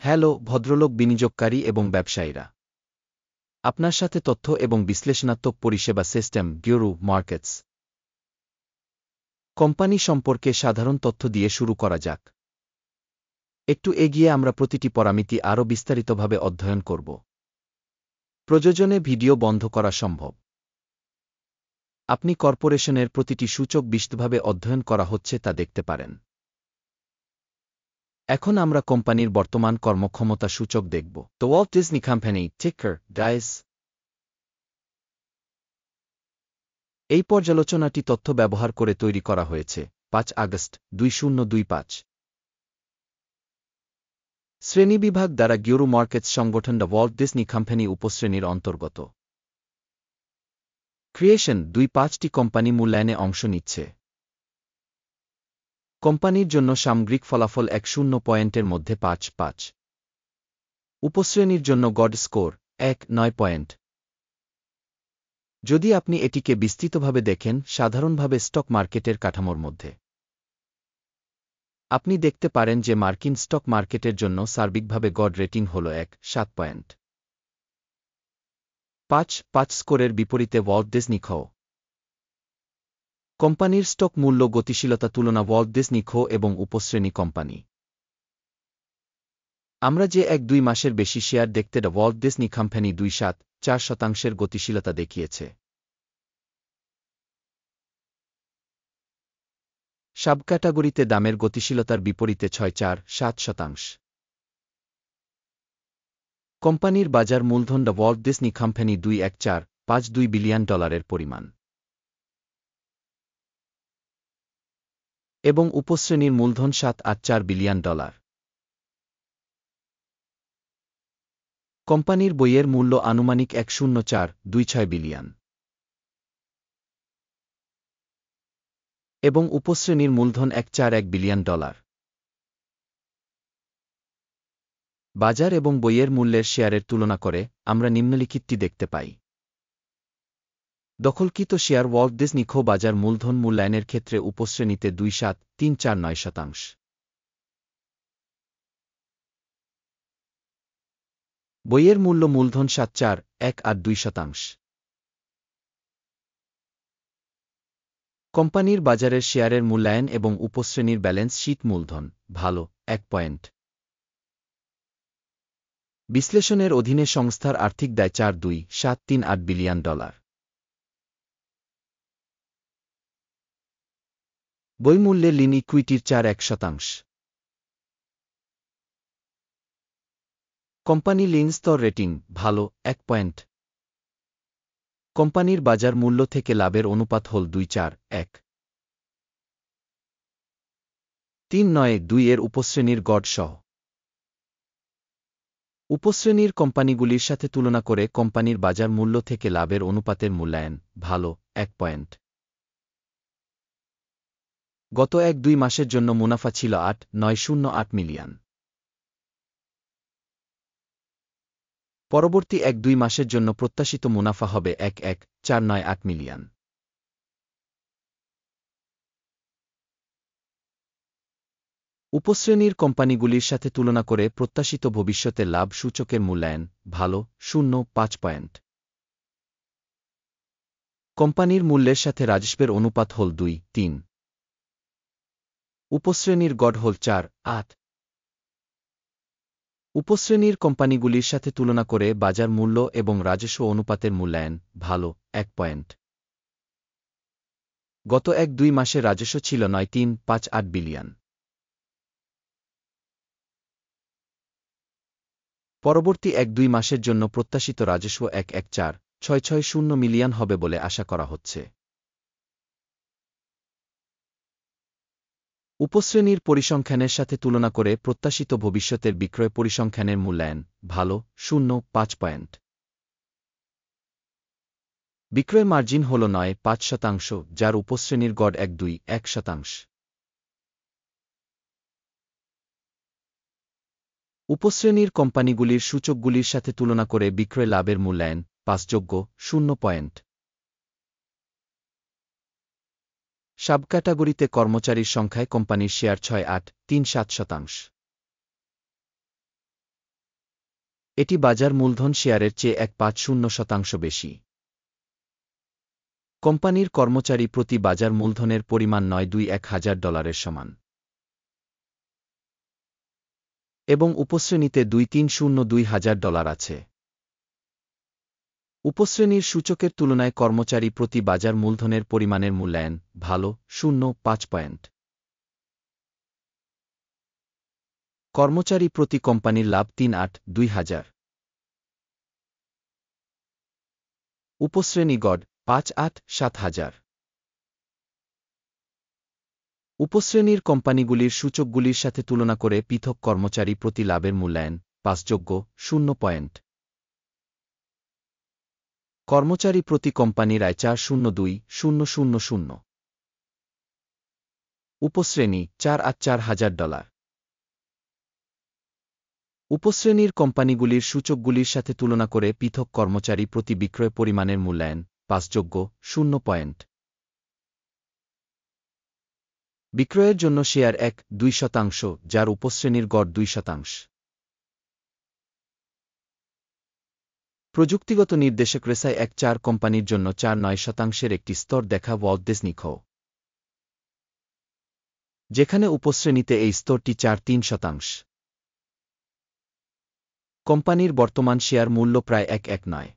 Hello ভদ্রলোক বিনিয়োগকারী এবং ব্যবসায়ীরা, আপনার সাথে তথ্য এবং বিশ্লেষণাত্মক পরিষেবা সিস্টেম গিওরু মার্কেটস কোম্পানি সম্পর্কে সাধারণ তথ্য দিয়ে শুরু করা যাক। একটু এগিয়ে আমরা প্রতিটি পরামিতি আরও বিস্তারিতভাবে অধ্যয়ন করব। প্রয়োজনে ভিডিও বন্ধ করা সম্ভব। আপনি কর্পোরেশনের প্রতিটি সূচক বিশদভাবে অধ্যয়ন করা হচ্ছে তা দেখতে পারেন। এখন আমরা কোম্পানির বর্তমান কর্মক্ষমতা সূচক দেখব। দ্য ওয়াল্ট ডিজনি কোম্পানি টিকার ডাইস। এই পর্যালোচনাটি তথ্য ব্যবহার করে তৈরি করা হয়েছে ৫ আগস্ট ২০২৫। শ্রেণীবিভাগ দ্বারা গিওরু মার্কেটস সংগঠন দ্য ওয়াল্ট ডিজনি কোম্পানি উপশ্রেণীর অন্তর্গত। ক্রিয়েশন ২-৫টি কোম্পানি মূল্যায়নে অংশ নিচ্ছে। কোম্পানির জন্য সামগ্রিক ফলাফল ১-০ পয়েন্টের মধ্যে ৫-৫। উপশ্রেণীর জন্য গড স্কোর ১-৯ পয়েন্ট। যদি আপনি এটিকে বিস্তৃতভাবে দেখেন, সাধারণভাবে স্টক মার্কেটের কাঠামোর মধ্যে আপনি দেখতে পারেন যে মার্কিন স্টক মার্কেটের জন্য সার্বিকভাবে গড রেটিং হল ১-৭ পয়েন্ট। ৫-৫ স্কোরের বিপরীতে ওয়াল্ট ডিজনি খো কোম্পানির স্টক মূল্য গতিশীলতা তুলনা ওয়াল্ট ডিজনি খো এবং উপশ্রেণী কোম্পানি। আমরা যে ১-২ মাসের বেশি শেয়ার দেখতে দ্য ওয়াল্ট ডিজনি কোম্পানি ২.৭-৪% গতিশীলতা দেখিয়েছে। সাবক্যাটাগরিতে দামের গতিশীলতার বিপরীতে ৬-৪-৭%। কোম্পানির বাজার মূলধন the Walt Disney company ২.১৪৫২ billion ডলারের পরিমাণ এবং উপশ্রেণীর মূলধন ৭.৮৪ বিলিয়ন ডলার। কোম্পানির বইয়ের মূল্য আনুমানিক ১.০৪২৬ বিলিয়ন এবং উপশ্রেণীর মূলধন ১.৪১ বিলিয়ন ডলার। বাজার এবং বইয়ের মূল্যের শেয়ারের তুলনা করে আমরা নিম্নলিখিতটি দেখতে পাই। দখলকৃত শেয়ার ওয়াল্ট ডিজনি খো বাজার মূলধন মূল্যায়নের ক্ষেত্রে উপশ্রেণীতে ২.৭৩৪৯%। বইয়ের মূল্য মূলধন ৭.৪১৮২%। কোম্পানির বাজারের শেয়ারের মূল্যায়ন এবং উপশ্রেণীর ব্যালেন্স শীট মূলধন ভালো ১ পয়েন্ট। বিশ্লেষণের অধীনে সংস্থার আর্থিক দায় ৪.২৭৩৮ বিলিয়ন ডলার। বইমূল্যে লিন ইকুইটির ৪.১%। কোম্পানি লিন স্তর রেটিং ভালো ১ পয়েন্ট। কোম্পানির বাজার মূল্য থেকে লাভের অনুপাত হল ২.৪-১। ৩.৯-২ এর উপশ্রেণীর গড় সহ উপশ্রেণীর কোম্পানিগুলির সাথে তুলনা করে কোম্পানির বাজার মূল্য থেকে লাভের অনুপাতের মূল্যায়ন ভালো ১ পয়েন্ট। গত ১-২ মাসের জন্য মুনাফা ছিল ৮.৯০৮ মিলিয়ন। পরবর্তী ১-২ মাসের জন্য প্রত্যাশিত মুনাফা হবে ১.১৪৯৮ মিলিয়ন। উপশ্রেণীর কোম্পানিগুলির সাথে তুলনা করে প্রত্যাশিত ভবিষ্যতের লাভ সূচকের মূল্যায়ন ভালো ০.৫ পয়েন্ট। কোম্পানির মূল্যের সাথে রাজস্বের অনুপাত হল ২-৩। উপশ্রেণীর গড় হল ৪.৮। উপশ্রেণীর কোম্পানিগুলির সাথে তুলনা করে বাজার মূল্য এবং রাজস্ব অনুপাতের মূল্যায়ন ভালো ১ পয়েন্ট। গত ১-২ মাসে রাজস্ব ছিল ৯.৩৫৮ বিলিয়ন। পরবর্তী ১-২ মাসের জন্য প্রত্যাশিত রাজস্ব ১.১৪৬৬০ মিলিয়ন হবে বলে আশা করা হচ্ছে। উপশ্রেণীর পরিসংখ্যানের সাথে তুলনা করে প্রত্যাশিত ভবিষ্যতের বিক্রয় পরিসংখ্যানের মূল্যায়ন ভালো ০.৫ পয়েন্ট। বিক্রয় মার্জিন হল ৯.৫%, যার উপশ্রেণীর গড় ১.২-১%। উপশ্রেণীর কোম্পানিগুলির সূচকগুলির সাথে তুলনা করে বিক্রয় লাভের মূল্যায়ন পাসযোগ্য ০ পয়েন্ট। সাবক্যাটাগরিতে কর্মচারীর সংখ্যায় কোম্পানির শেয়ার ৬.৮৩৭%। এটি বাজার মূলধন শেয়ারের চেয়ে 1.50% বেশি। কোম্পানির কর্মচারী প্রতি বাজার মূলধনের পরিমাণ $921,000 সমান এবং উপশ্রেণীতে $2,302,000 আছে। উপশ্রেণীর সূচকের তুলনায় কর্মচারী প্রতি বাজার মূলধনের পরিমাণের মূল্যায়ন ভালো 0.5 পয়েন্ট। কর্মচারী প্রতি কোম্পানির লাভ 3.8-2,000। উপশ্রেণী গড় 5.8-7,000। উপশ্রেণীর কোম্পানিগুলির সূচকগুলির সাথে তুলনা করে পৃথক কর্মচারী প্রতি লাভের মূল্যায়ন পাসযোগ্য 0 পয়েন্ট। কর্মচারী প্রতি কোম্পানির আয় 402,000। উপশ্রেণী $4,04,000। উপশ্রেণীর কোম্পানিগুলির সূচকগুলির সাথে তুলনা করে পৃথক কর্মচারী প্রতি বিক্রয় পরিমাণের মূল্যায়ন পাসযোগ্য 0 পয়েন্ট। বিক্রয়ের জন্য শেয়ার 1-2%, যার উপশ্রেণীর গড় 2%। প্রযুক্তিগত নির্দেশক রেসায় 1-4 কোম্পানির জন্য 4.9% একটি স্তর দেখা ওয়াল্ট ডিজনি কো, যেখানে উপশ্রেণীতে এই স্তরটি 4.3%। কোম্পানির বর্তমান শেয়ার মূল্য প্রায় 1.1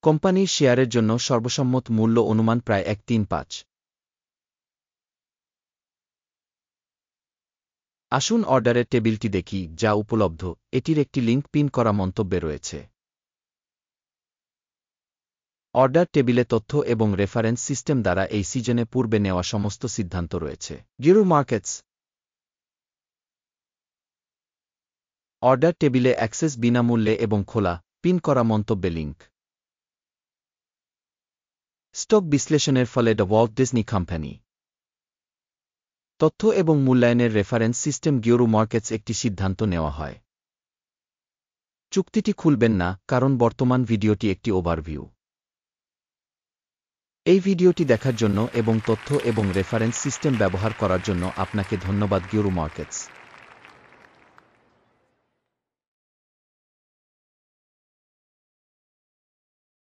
কোম্পানির শেয়ারের জন্য সর্বসম্মত মূল্য অনুমান প্রায় 1.35। আসুন অর্ডারের টেবিলটি দেখি যা উপলব্ধ। এটির একটি লিঙ্ক পিন করা মন্তব্যে রয়েছে। অর্ডার টেবিলে তথ্য এবং রেফারেন্স সিস্টেম দ্বারা এই সিজনে পূর্বে নেওয়া সমস্ত সিদ্ধান্ত রয়েছে। গিরু মার্কেটস অর্ডার টেবিলে অ্যাক্সেস বিনামূল্যে এবং খোলা পিন করা মন্তব্যে লিঙ্ক। স্টক বিশ্লেষণের ফলে দ্য ওয়াল্ট ডিজনি কোম্পানি তথ্য এবং মূল্যায়নের রেফারেন্স সিস্টেম গিরু মার্কেটস একটি সিদ্ধান্ত নেওয়া হয়। চুক্তিটি খুলবেন না, কারণ বর্তমান ভিডিওটি একটি ওভারভিউ। এই ভিডিওটি দেখার জন্য এবং তথ্য এবং রেফারেন্স সিস্টেম ব্যবহার করার জন্য আপনাকে ধন্যবাদ। গিরু মার্কেটস।